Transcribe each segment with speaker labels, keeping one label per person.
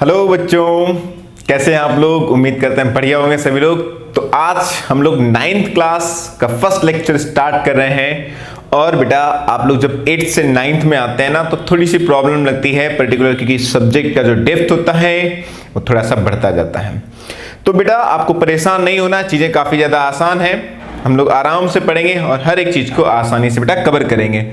Speaker 1: Hello बच्चों, कैसे हैं आप लोग। उम्मीद करते हैं बढ़िया होंगे सभी लोग। तो आज हम लोग 9th क्लास का फर्स्ट लेक्चर स्टार्ट कर रहे हैं। और बेटा आप लोग जब 8th से 9th में आते हैं ना तो थोड़ी सी प्रॉब्लम लगती है पर्टिकुलर, क्योंकि सब्जेक्ट का जो डेप्थ होता है वो थोड़ा सा बढ़ता जाता है। तो बेटा आपको परेशान नहीं होना, चीज़ें काफ़ी ज़्यादा आसान है। हम लोग आराम से पढ़ेंगे और हर एक चीज़ को आसानी से बेटा कवर करेंगे।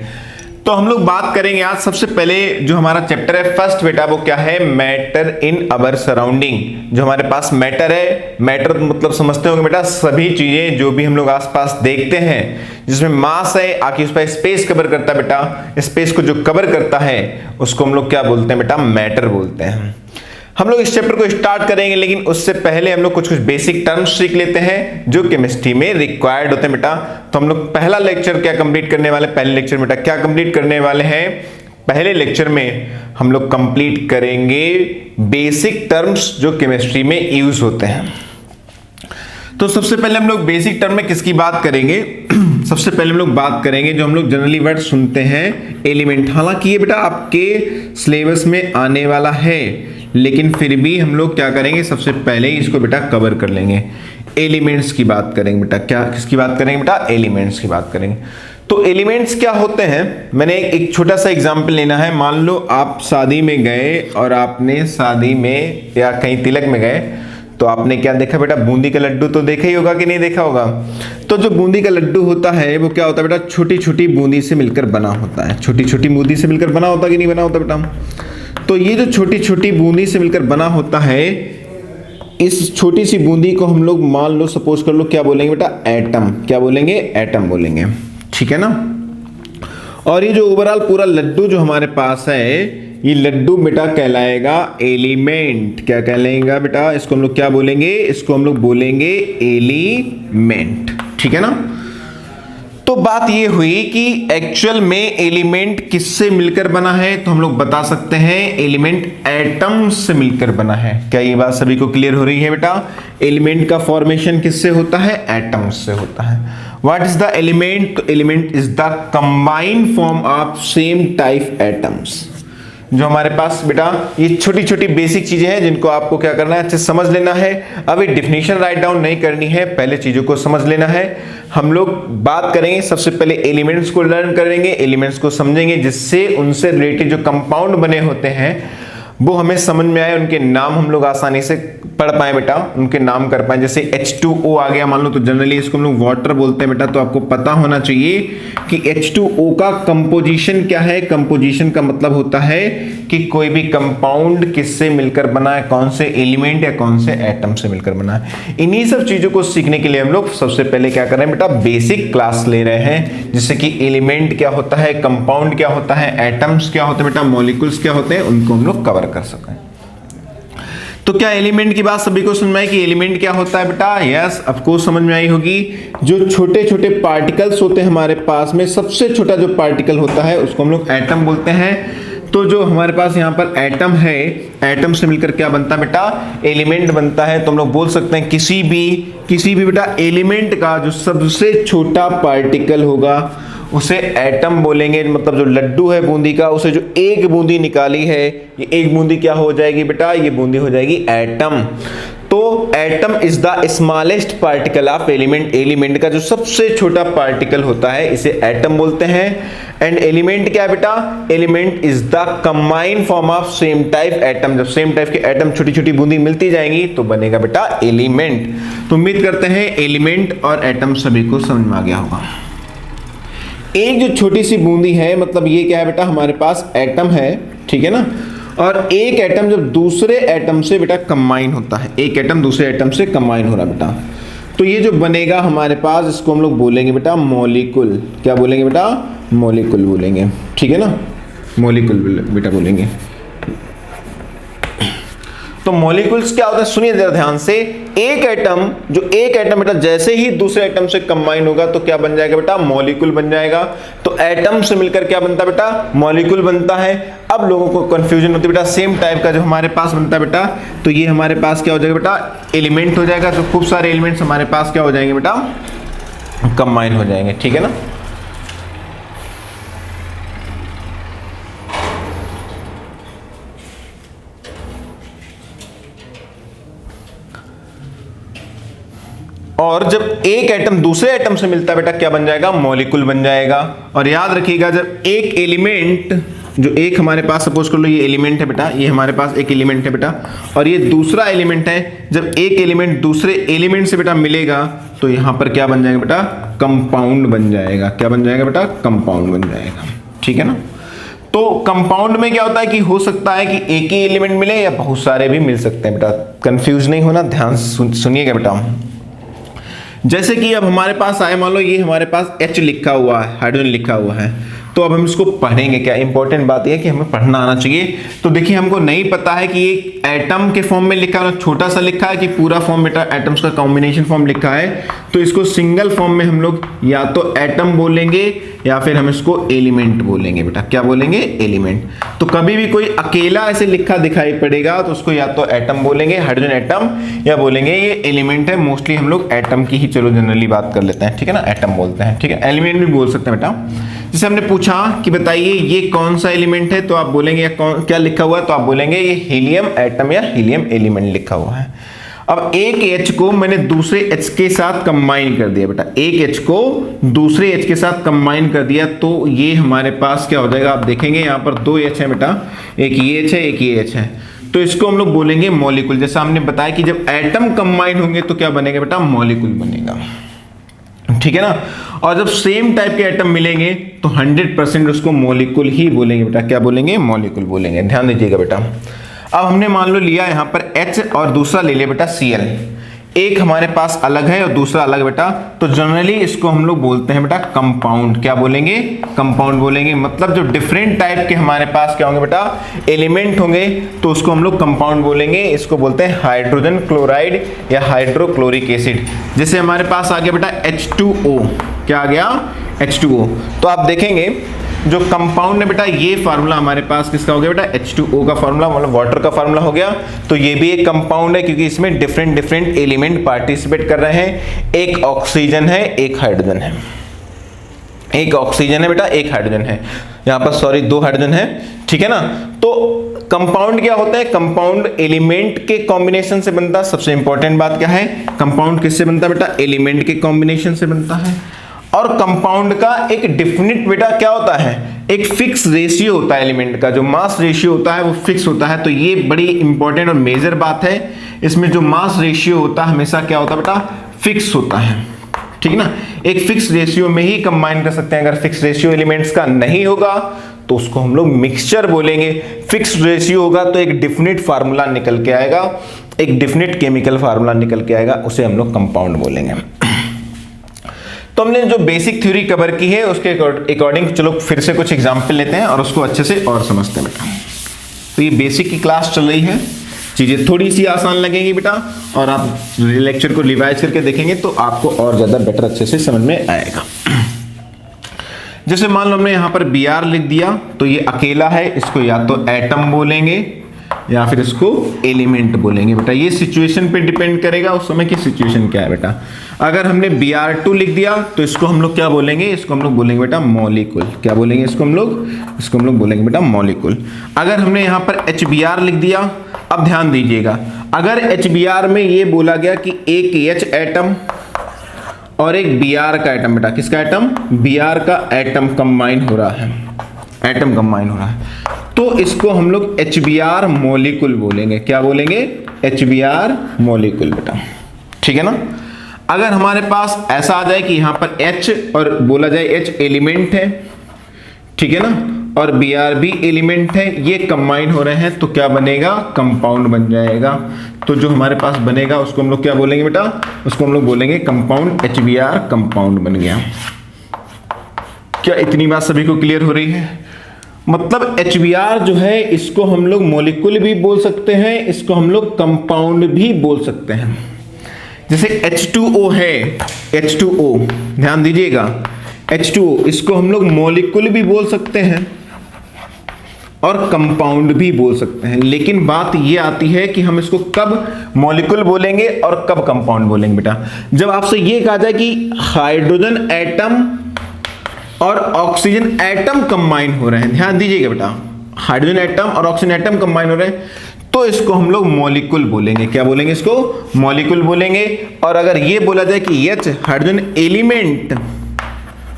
Speaker 1: तो हम लोग बात करेंगे आज सबसे पहले जो हमारा चैप्टर है फर्स्ट बेटा, वो क्या है, मैटर इन अवर सराउंडिंग। जो हमारे पास मैटर है, मैटर मतलब समझते होंगे बेटा सभी चीजें जो भी हम लोग आसपास देखते हैं जिसमें मास है, आके उस पर स्पेस कवर करता है बेटा। स्पेस को जो कवर करता है उसको हम लोग क्या बोलते हैं बेटा, मैटर बोलते हैं। हम लोग इस चैप्टर को स्टार्ट करेंगे, लेकिन उससे पहले हम लोग कुछ बेसिक टर्म्स सीख लेते हैं जो केमिस्ट्री में रिक्वायर्ड होते हैं बेटा। तो हम लोग पहला लेक्चर क्या कंप्लीट करने वाले, पहले लेक्चर बेटा क्या कंप्लीट करने वाले हैं, पहले लेक्चर में हम लोग कंप्लीट करेंगे बेसिक टर्म्स जो केमिस्ट्री में यूज होते हैं। तो सबसे पहले हम लोग बेसिक टर्म में किसकी बात करेंगे, सबसे पहले हम लोग बात करेंगे जो हम लोग जनरली वर्ड सुनते हैं, एलिमेंट। हालांकि ये बेटा आपके सिलेबस में आने वाला है, लेकिन फिर भी हम लोग क्या करेंगे, सबसे पहले इसको बेटा कवर कर लेंगे। एलिमेंट्स की बात करेंगे बेटा, क्या किसकी बात करेंगे बेटा, एलिमेंट्स की बात करेंगे। तो एलिमेंट्स क्या होते हैं, मैंने एक छोटा सा एग्जांपल लेना है। मान लो आप शादी में गए और आपने शादी में या कहीं तिलक में गए तो आपने क्या देखा बेटा, बूंदी का लड्डू तो देखा ही होगा कि नहीं देखा होगा। तो जो बूंदी का लड्डू होता है वो क्या होता है बेटा, छोटी छोटी बूंदी से मिलकर बना होता है। छोटी छोटी बूंदी से मिलकर बना होता है कि नहीं बना होता बेटा। तो ये जो छोटी छोटी बूंदी से मिलकर बना होता है, इस छोटी सी बूंदी को हम लोग मान लो, सपोज कर लो, क्या बोलेंगे बेटा, एटम। क्या बोलेंगे, एटम बोलेंगे, ठीक है ना। और ये जो ओवरऑल पूरा लड्डू जो हमारे पास है, ये लड्डू बेटा कहलाएगा एलिमेंट। क्या कहलाएगा बेटा, इसको हम लोग क्या बोलेंगे, इसको हम लोग बोलेंगे एलिमेंट, ठीक है ना। तो बात ये हुई कि एक्चुअल में एलिमेंट किससे मिलकर बना है, तो हम लोग बता सकते हैं एलिमेंट एटम से मिलकर बना है। क्या ये बात सभी को क्लियर हो रही है बेटा। एलिमेंट का फॉर्मेशन किससे होता है, एटम्स से होता है। व्हाट इज द एलिमेंट, तो element is the combined form of same type atoms. जो हमारे पास बेटा ये छोटी छोटी बेसिक चीजें हैं जिनको आपको क्या करना है, अच्छे से समझ लेना है। अभी डेफिनेशन राइट डाउन नहीं करनी है, पहले चीजों को समझ लेना है। हम लोग बात करेंगे सबसे पहले एलिमेंट्स को लर्न करेंगे, एलिमेंट्स को समझेंगे, जिससे उनसे रिलेटेड जो कंपाउंड बने होते हैं वो हमें समझ में आए, उनके नाम हम लोग आसानी से पढ़ पाए बेटा, उनके नाम कर पाए। जैसे H2O आ गया मान लो, तो जनरली इसको हम लोग वाटर बोलते हैं बेटा। तो आपको पता होना चाहिए कि H2O का कंपोजिशन क्या है। कंपोजिशन का मतलब होता है कि कोई भी कंपाउंड किससे मिलकर बना है, कौन से एलिमेंट या कौन से एटम से मिलकर बना है। इन्हीं सब चीजों को सीखने के लिए हम लोग सबसे पहले क्या कर रहे हैं बेटा, बेसिक क्लास ले रहे हैं, जिससे कि एलिमेंट क्या होता है, कंपाउंड क्या होता है, एटम्स क्या होते हैं बेटा, मॉलिक्यूल्स क्या होते हैं, उनको हम लोग कवर कर सकें। तो क्या एलिमेंट की बात सभी को समझ में आई कि एलिमेंट क्या होता है बेटा। यस, आपको समझ में आई होगी। जो छोटे छोटे पार्टिकल्स होते हैं हमारे पास में, सबसे छोटा जो पार्टिकल होता है उसको हम लोग एटम बोलते हैं। तो जो हमारे पास यहाँ पर एटम है, एटम से मिलकर क्या बनता है बेटा, एलिमेंट बनता है। तो हम लोग बोल सकते हैं किसी भी बेटा एलिमेंट का जो सबसे छोटा पार्टिकल होगा उसे एटम बोलेंगे। मतलब जो लड्डू है बूंदी का, उसे जो एक बूंदी निकाली है, ये एक बूंदी क्या हो जाएगी बेटा, ये बूंदी हो जाएगी एटम। तो atom is the smallest particle of element. Element का जो सबसे छोटा पार्टिकल होता है इसे एटम बोलते हैं। एंड एलिमेंट क्या है बेटा, element is the combined form of same type atom. जब सेम टाइप के एटम छोटी छोटी बूंदी मिलती जाएंगी तो बनेगा बेटा एलिमेंट। तो उम्मीद करते हैं एलिमेंट और एटम सभी को समझ में आ गया होगा। एक जो छोटी सी बूंदी है, मतलब ये क्या है बेटा, हमारे पास एटम है, ठीक है ना। और एक एटम जब दूसरे एटम से बेटा कंबाइन होता है, एक एटम दूसरे एटम से कंबाइन हो रहा बेटा, तो ये जो बनेगा हमारे पास, इसको हम लोग बोलेंगे बेटा मॉलिक्यूल। क्या बोलेंगे बेटा, मॉलिक्यूल बोलेंगे, ठीक है ना, मॉलिक्यूल बेटा बोलेंगे। तो मॉलिक्यूल्स क्या होता है, सुनिए जरा ध्यान से। एक एटम बेटा जैसे ही दूसरे एटम से कंबाइन होगा तो क्या बन जाएगा बेटा, मॉलिक्यूल बन जाएगा। तो एटम से मिलकर क्या बनता है बेटा, मॉलिक्यूल बनता है। अब लोगों को कंफ्यूजन होती है बेटा, सेम टाइप का जो हमारे पास बनता है बेटा, तो ये हमारे पास क्या हो जाएगा बेटा, एलिमेंट हो जाएगा। तो खूब सारे एलिमेंट्स हमारे पास क्या हो जाएंगे बेटा, कंबाइन हो जाएंगे, ठीक है ना। और जब एक एटम दूसरे एटम से मिलता है बेटा क्या बन जाएगा, मॉलिक्यूल बन जाएगा। और याद रखिएगा जब एक एलिमेंट, जो एक हमारे पास सपोज कर लो ये एलिमेंट है बेटा, ये हमारे पास एक एलिमेंट है बेटा और ये दूसरा एलिमेंट है, जब एक एलिमेंट दूसरे एलिमेंट से बेटा मिलेगा तो यहां पर क्या बन जाएगा बेटा, कंपाउंड बन जाएगा। क्या बन जाएगा बेटा, कंपाउंड बन जाएगा। ठीक है ना। तो कंपाउंड में क्या होता है कि हो सकता है कि एक ही एलिमेंट मिले या बहुत सारे भी मिल सकते हैं बेटा, कंफ्यूज नहीं होना, ध्यान सुनिएगा बेटा। जैसे कि अब हमारे पास आए, मान लो ये हमारे पास H लिखा हुआ है, हाइड्रोजन लिखा हुआ है, तो अब हम इसको पढ़ेंगे क्या। इंपॉर्टेंट बात यह है कि हमें पढ़ना आना चाहिए। तो देखिए हमको नहीं पता है कि ये एटम के फॉर्म में लिखा है, छोटा सा लिखा है कि पूरा फॉर्म बेटा एटम्स का कॉम्बिनेशन फॉर्म लिखा है, तो इसको सिंगल फॉर्म में हम लोग या तो एटम बोलेंगे या फिर हम इसको एलिमेंट बोलेंगे बेटा। क्या बोलेंगे, एलिमेंट। तो कभी भी कोई अकेला ऐसे लिखा दिखाई पड़ेगा तो उसको या तो एटम बोलेंगे, हाइड्रोजन एटम, या बोलेंगे ये एलिमेंट है। मोस्टली हम लोग एटम की ही चलो जनरली बात कर लेते हैं, ठीक है ना, एटम बोलते हैं। ठीक है, एलिमेंट भी बोल सकते हैं बेटा। जैसे हमने पूछा कि बताइए ये कौन सा एलिमेंट है, तो आप बोलेंगे क्या लिखा हुआ है, तो आप बोलेंगे ये हीलियम एटम या हीलियम एलिमेंट लिखा हुआ है। अब एक H को मैंने दूसरे H के साथ कंबाइन कर दिया बेटा, एक H को दूसरे H के साथ कंबाइन कर दिया तो ये हमारे पास क्या हो जाएगा, आप देखेंगे यहाँ पर दो H है बेटा, एक ये H है एक ये H है, तो इसको हम लोग बोलेंगे मॉलिक्यूल। जैसा हमने बताया कि जब एटम कंबाइन होंगे तो क्या बनेगा बेटा, मॉलिक्यूल बनेगा। ठीक है ना। और जब सेम टाइप के एटम मिलेंगे तो 100% उसको मॉलिक्यूल ही बोलेंगे बेटा। क्या बोलेंगे, मॉलिक्यूल बोलेंगे। ध्यान दीजिएगा बेटा। अब हमने मान लो लिया यहाँ पर H और दूसरा ले लिया बेटा Cl, एक हमारे पास अलग है और दूसरा अलग बेटा, तो जनरली इसको हम लोग बोलते हैं बेटा कंपाउंड। क्या बोलेंगे, कंपाउंड बोलेंगे। मतलब जो डिफरेंट टाइप के हमारे पास क्या होंगे बेटा, एलिमेंट होंगे, तो उसको हम लोग कंपाउंड बोलेंगे। इसको बोलते हैं हाइड्रोजन क्लोराइड या हाइड्रोक्लोरिक एसिड। जैसे हमारे पास आ गया बेटा H2O, क्या आ गया, H2O। तो आप देखेंगे जो कंपाउंड है बेटा, ये फार्मूला हमारे पास किसका हो गया बेटा, H2O का फार्मूला, मतलब वाटर का फार्मूला हो गया। तो ये भी एक कंपाउंड है क्योंकि इसमें डिफरेंट डिफरेंट एलिमेंट पार्टिसिपेट कर रहे हैं। एक ऑक्सीजन है, एक हाइड्रोजन है, एक ऑक्सीजन है बेटा, एक हाइड्रोजन है, यहाँ पर सॉरी दो हाइड्रोजन है। ठीक है ना। तो कंपाउंड क्या होता है, कंपाउंड एलिमेंट के कॉम्बिनेशन से बनता है। सबसे इंपॉर्टेंट बात क्या है, कंपाउंड किससे बनता है बेटा, एलिमेंट के कॉम्बिनेशन से बनता है। और कंपाउंड का एक डिफिनिट बेटा क्या होता है, एक फिक्स रेशियो होता है एलिमेंट का, जो मास रेशियो होता है वो फिक्स होता है। तो ये बड़ी इंपॉर्टेंट और मेजर बात है। इसमें जो मास रेशियो होता है हमेशा क्या होता है बेटा, फिक्स होता है। ठीक ना, एक फिक्स रेशियो में ही कंबाइन कर सकते हैं। अगर फिक्स रेशियो एलिमेंट्स का नहीं होगा तो उसको हम लोग मिक्सचर बोलेंगे। फिक्स रेशियो होगा तो एक डिफिनिट फार्मूला निकल के आएगा, एक डिफिनिट केमिकल फार्मूला निकल के आएगा, उसे हम लोग कंपाउंड बोलेंगे। तो हमने जो बेसिक थ्योरी कवर की है उसके अकॉर्डिंग चलो फिर से कुछ एग्जांपल लेते हैं और उसको अच्छे से और समझते हैं बेटा। तो ये बेसिक की क्लास चल रही है, चीजें थोड़ी सी आसान लगेंगी बेटा, और आप लेक्चर को रिवाइज करके देखेंगे तो आपको और ज्यादा बेटर अच्छे से समझ में आएगा। जैसे मान लो हमने यहाँ पर Br लिख दिया, तो ये अकेला है, इसको या तो एटम बोलेंगे या फिर इसको एलिमेंट बोलेंगे बेटा। ये सिचुएशन पे डिपेंड करेगा, उस समय की सिचुएशन क्या है बेटा। अगर हमने Br2 लिख दिया तो इसको हम लोग क्या बोलेंगे, इसको हम लोग बोलेंगे बेटा मॉलिक्यूल। क्या बोलेंगे इसको हम लोग बोलेंगे बेटा मॉलिक्यूल। अगर हमने यहाँ पर HBr लिख दिया, अब ध्यान दीजिएगा, अगर HBr में ये बोला गया कि एक H एटम और एक Br का एटम बेटा, किसका एटम, Br का एटम कंबाइन हो रहा है, एटम कंबाइन हो रहा है, तो इसको हम लोग HBr मॉलिक्यूल बोलेंगे। क्या बोलेंगे, HBr मॉलिक्यूल बेटा। ठीक है ना। अगर हमारे पास ऐसा आ जाए कि यहां पर H और बोला जाए H एलिमेंट है, ठीक है ना, और Br भी एलिमेंट है, ये कंबाइन हो रहे हैं, तो क्या बनेगा, कंपाउंड बन जाएगा। तो जो हमारे पास बनेगा उसको हम लोग क्या बोलेंगे बेटा, उसको हम लोग बोलेंगे कंपाउंड, HBr कंपाउंड बन गया। क्या इतनी बात सभी को क्लियर हो रही है। मतलब HBr जो है इसको हम लोग मॉलिक्यूल भी बोल सकते हैं, इसको हम लोग कंपाउंड भी बोल सकते हैं। जैसे H2O है, H2O ध्यान दीजिएगा, H2O इसको हम लोग मॉलिक्यूल भी बोल सकते हैं और कंपाउंड भी बोल सकते हैं। लेकिन बात ये आती है कि हम इसको कब मॉलिक्यूल बोलेंगे और कब कंपाउंड बोलेंगे बेटा। जब आपसे ये कहा जाए कि हाइड्रोजन एटम और ऑक्सीजन एटम कंबाइन हो रहे हैं, ध्यान दीजिएगा बेटा, हाइड्रोजन एटम और ऑक्सीजन एटम कंबाइन हो रहे हैं, तो इसको हम लोग मॉलिक्यूल बोलेंगे। क्या बोलेंगे इसको? मॉलिक्यूल बोलेंगे। और अगर ये बोला जाए कि H हाइड्रोजन एलिमेंट,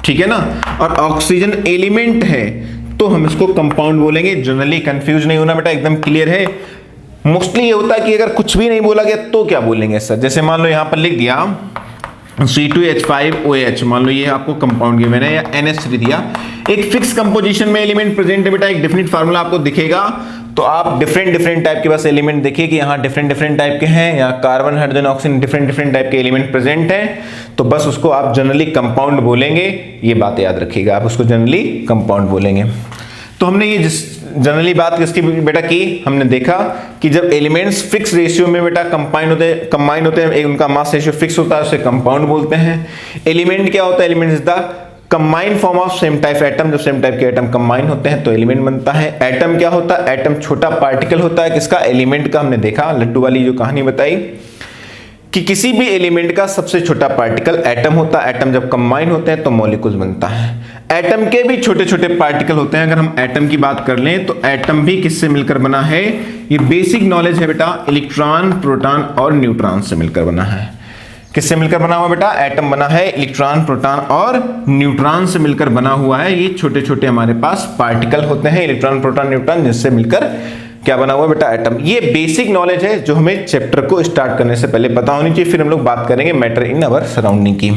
Speaker 1: ठीक है ना, और ऑक्सीजन एलिमेंट है, तो हम इसको कंपाउंड बोलेंगे। जनरली कंफ्यूज नहीं होना बेटा, एकदम क्लियर है। मोस्टली ये होता है कि अगर कुछ भी नहीं बोला गया तो क्या बोलेंगे सर। जैसे मान लो यहां पर लिख दिया C2H5OH, मान लो ये आपको कंपाउंड गिवन है, या NH3 दिया, एक फिक्स कंपोजिशन में एलिमेंट प्रेजेंट है बेटा, एक डेफिनेट फार्मूला आपको दिखेगा, तो आप डिफरेंट टाइप के बस एलिमेंट देखिए कि यहाँ डिफरेंट टाइप के हैं, यहाँ carbon hydrogen oxygen different type के एलिमेंट प्रेजेंट हैं, तो बस उसको आप जनरली कंपाउंड बोलेंगे। ये बात याद रखिएगा, आप उसको जनरली कंपाउंड बोलेंगे। तो हमने ये जनरली बात किसकी बेटा की, हमने देखा कि जब एलिमेंट्स फिक्स रेशियो में बेटा कंबाइन होते हैं, उनका मास रेशियो फिक्स होता है, उसे कंपाउंड बोलते हैं। एलिमेंट क्या होता है? Element is the combined form of same type atom. जब सेम टाइप के एटम कंबाइन होते हैं तो एलिमेंट बनता है। एटम क्या होता है? एटम छोटा पार्टिकल होता है किसका? एलिमेंट का। हमने देखा लड्डू वाली जो कहानी बताई कि किसी भी एलिमेंट का सबसे छोटा पार्टिकल एटम होता है। एटम जब कंबाइन होते हैं तो मॉलिक्यूल बनता है। एटम के भी छोटे पार्टिकल होते हैं। अगर हम एटम की बात कर लें तो एटम भी किससे मिलकर बना है? ये बेसिक नॉलेज है बेटा, इलेक्ट्रॉन, प्रोटॉन और न्यूट्रॉन से मिलकर बना है। किससे मिलकर बना हुआ बेटा? एटम बना है इलेक्ट्रॉन, प्रोटॉन और न्यूट्रॉन से मिलकर बना हुआ है। ये छोटे हमारे पास पार्टिकल होते हैं, इलेक्ट्रॉन, प्रोटॉन, न्यूट्रॉन, जिससे मिलकर क्या बना हुआ बेटा? एटम। ये बेसिक नॉलेज है जो हमें चैप्टर को स्टार्ट करने से पहले पता होनी चाहिए। फिर हम लोग बात करेंगे मैटर इन अवर सराउंडिंग की।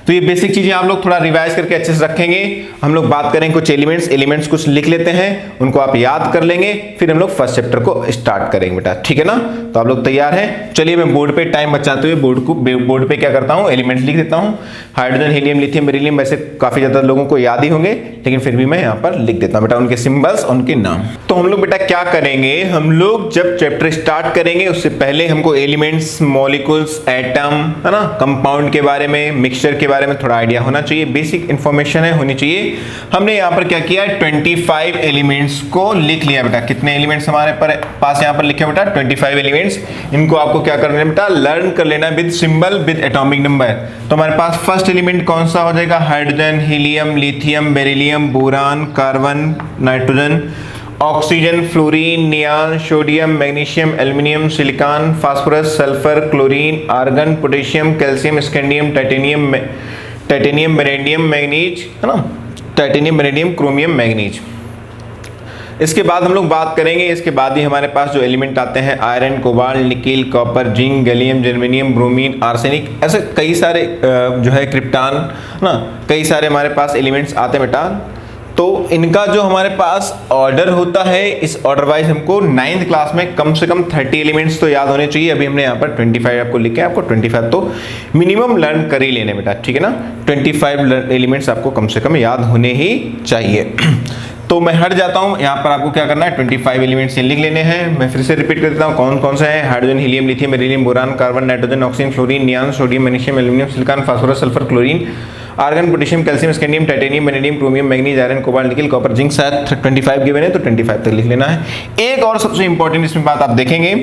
Speaker 1: तो ये बेसिक चीजें आप लोग थोड़ा रिवाइज करके अच्छे से रखेंगे। हम लोग बात करेंगे कुछ एलिमेंट्स कुछ लिख लेते हैं, उनको आप याद कर लेंगे, फिर हम लोग फर्स्ट चैप्टर को स्टार्ट करेंगे बेटा, ठीक है ना। तो आप लोग तैयार हैं? चलिए मैं बोर्ड पे टाइम बचाते हुए बोर्ड पे क्या करता हूँ, एलिमेंट्स लिख देता हूँ। हाइड्रोजन, हीलियम, लिथियम, बेरिलियम वैसे काफी ज्यादा लोगों को याद ही होंगे, लेकिन फिर भी मैं यहाँ पर लिख देता हूँ बेटा उनके सिंबल्स, उनके नाम। तो हम लोग बेटा क्या करेंगे, हम लोग जब चैप्टर स्टार्ट करेंगे उससे पहले हमको एलिमेंट्स, मॉलिक्यूल्स, एटम, है ना, कंपाउंड के बारे में, मिक्सचर के बारे में थोड़ा आइडिया होना चाहिए, बेसिक इंफॉर्मेशन है होनी चाहिए। हमने यहाँ पर क्या किया, 25 एलिमेंट्स को लिख लिया बेटा। कितने एलिमेंट्स हमारे पास यहाँ पर लिखे बेटा? 25 एलिमेंट्स। इनको आपको क्या करना है बेटा? लर्न कर लेना with symbol, with atomic number. तो हमारे पास फर्स्ट एलिमेंट कौन सा हो जाएगा? Hydrogen, helium, lithium, beryllium, boron, carbon, nitrogen, oxygen, fluorine, neon, sodium, magnesium, aluminium, silicon, phosphorus, sulphur, chlorine, argon, potassium, calcium, scandium, titanium, vanadium, manganese, है ना, titanium, vanadium, chromium, manganese. इसके बाद हम लोग बात करेंगे, इसके बाद ही हमारे पास जो एलिमेंट आते हैं iron, cobalt, nickel, copper, zinc, gallium, germanium, bromine, arsenic, ऐसे कई सारे जो है क्रिप्टॉन, ना, कई सारे हमारे पास एलिमेंट्स आते हैं बेटा। तो इनका जो हमारे पास ऑर्डर होता है, इस ऑर्डर वाइज हमको 9th क्लास में कम से कम 30 एलिमेंट्स तो याद होने चाहिए। अभी हमने यहाँ पर 25 आपको लिखे हैं, आपको 25 तो मिनिमम लर्न कर ही लेने बेटा, ठीक है ना। 25 एलिमेंट्स आपको कम से कम याद होने ही चाहिए। तो मैं हट जाता हूँ, यहाँ पर आपको क्या करना है, 25 एलिमेंट्स लिख लेने हैं। मैं फिर से रिपीट कर देता हूँ कौन कौन से हैं। Hydrogen, helium, lithium, beryllium, boron, carbon, nitrogen, oxygen, fluorine, neon, sodium, magnesium, aluminium, silicon, phosphorus, sulphur, chlorine, argon, potassium, calcium, scandium, titanium, vanadium, chromium, manganese, iron, cobalt, nickel, copper, zinc. शायद 25 given है तो 25 तक लिख लेना है। एक और सबसे इंपॉर्टेंट इसमें बात आप देखेंगे,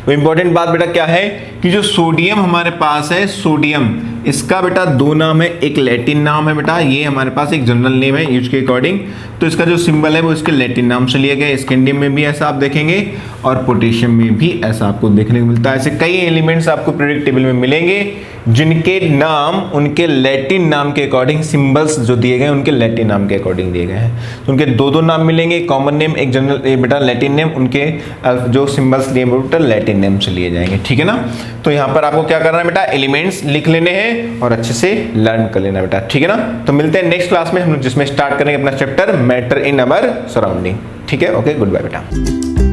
Speaker 1: वो इंपॉर्टेंट बात बेटा क्या है कि जो सोडियम हमारे पास है, सोडियम, इसका बेटा दो नाम है, एक लैटिन नाम है बेटा, ये हमारे पास एक जनरल नेम है यूज के अकॉर्डिंग, तो इसका जो सिंबल है वो इसके लैटिन नाम से लिया गया है। स्कैंडियम में भी ऐसा आप देखेंगे और पोटेशियम में भी ऐसा आपको देखने को मिलता है। ऐसे कई एलिमेंट्स आपको पीरियोडिक टेबल में मिलेंगे जिनके नाम उनके लैटिन नाम के अकॉर्डिंग, सिंबल्स जो दिए गए उनके लैटिन नाम के अकॉर्डिंग दिए गए हैं। तो उनके दो नाम मिलेंगे, कॉमन नेम, एक जनरल बेटा लैटिन नेम, उनके जो सिंबल्स दिए बेटा लैटिन नेम से लिए जाएंगे, ठीक है ना। तो यहाँ पर आपको क्या करना है बेटा, एलिमेंट्स लिख लेने हैं और अच्छे से लर्न कर लेना बेटा, ठीक है ना। तो मिलते हैं नेक्स्ट क्लास में हम लोग, जिसमें स्टार्ट करेंगे अपना chapter matter in our surrounding, ठीक है। ओके, गुड बाय बेटा।